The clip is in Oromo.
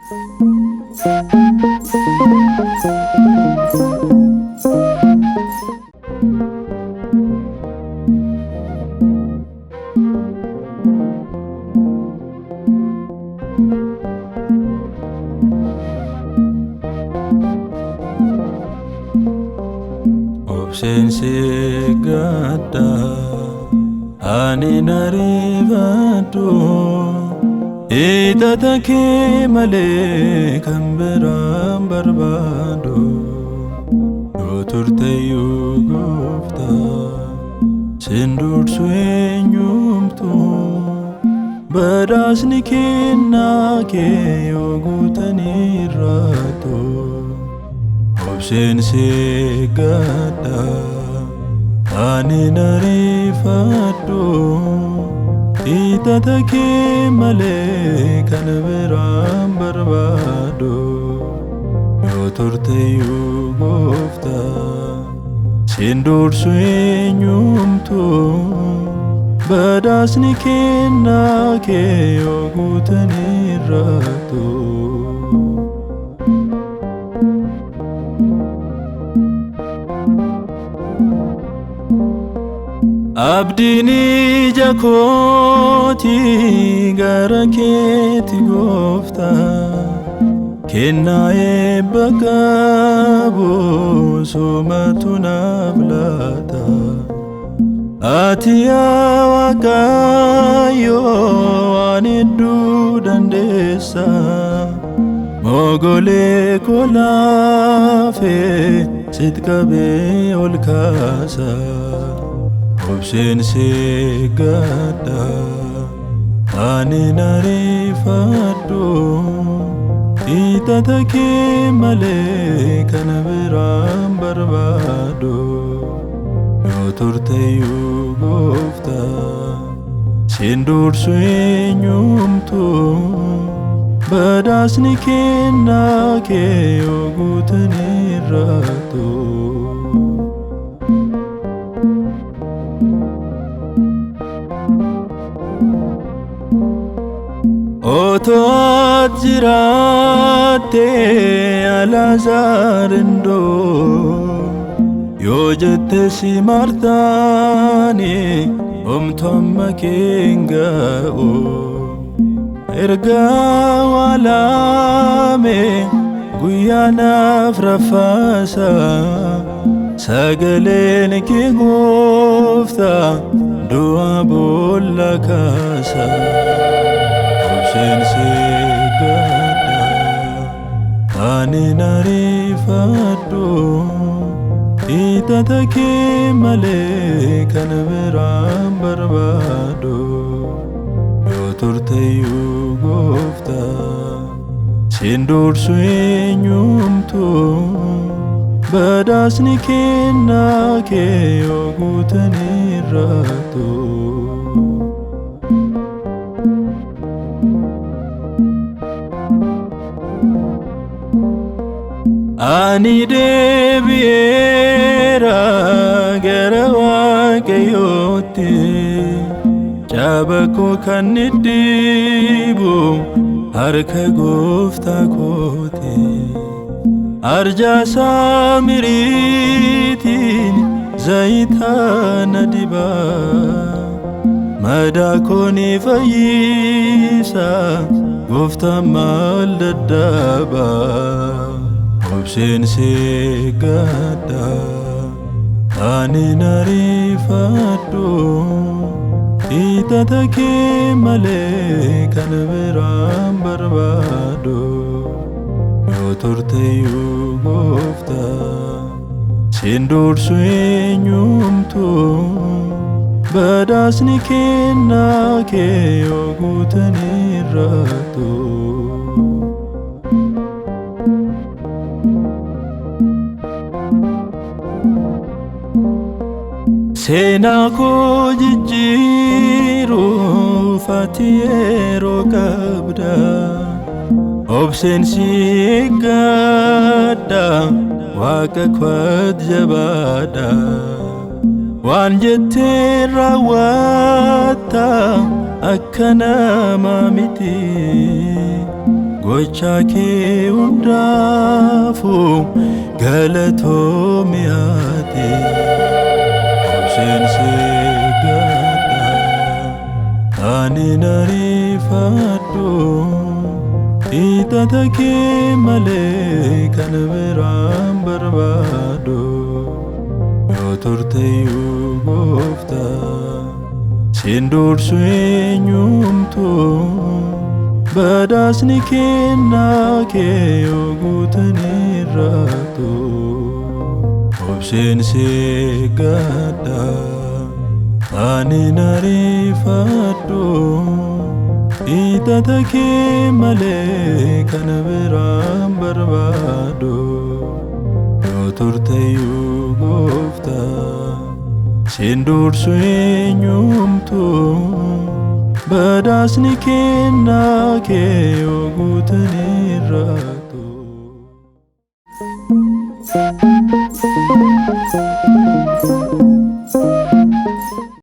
Obsensi gada ani narivadu itatake male kamberam barbado yoturtayu gofta sindur suenyumtu badasni kenna ke yogutani rato Obsensi gada ani narifadu itatake male kanberam barbado yoturtayu gofta sindur suenyumtu badasni kenna ke yogutani rato Abdini jakoti garaketi gofta kenna ebakabu sumatuna blata atiya wakayo anidu dandesa mogole kolafe sitkabe olkasa Obsensi gada ani narifadu itatake male kanberam barbado yoturtayu gofta sindur suenyumtu badasni kenna ke yogutani rato Oto jirate alazarindo yojete si martani omtomma kenga o erga walame guyana frafasa sagalen ke gofta dua bolla kasa Obsensi gada ani narifadu itatake male kanberam barbado yoturtayu gofta sindur suenyumtu badasni kenna ke yogutani rato Ani debiera garawa kayote Chabako kannidibu harka gofta kote Arja samiritin zaita nadiba Madakoni fayisa gofta mal dadaba Obsensi gada ani narifadu itatake male kanberam barbado yoturtayu gofta sindur suenyumtu badasni kenna ke yogutani rato Sena ko jijjiru fatiero kabda Obsensi gada waka kwad jabada Wan jette rawata akkana mamiti gocha kee hundaafuu galatoomi ati obseen si gadha ani nariifadhu hiixata kee malee kan biraan barbaadu yoo turteyyuu gooftaa siin dursu eenyumtu badhaasni kennaa kee yoo guutanirraatu obseen si gadha ani nariifadhu hiixata kee malee kan biraan barbaadu yoo turteyyuu gooftaa siin dursu eenyumtu badhaasni kennaa kee yoo guutanirraatu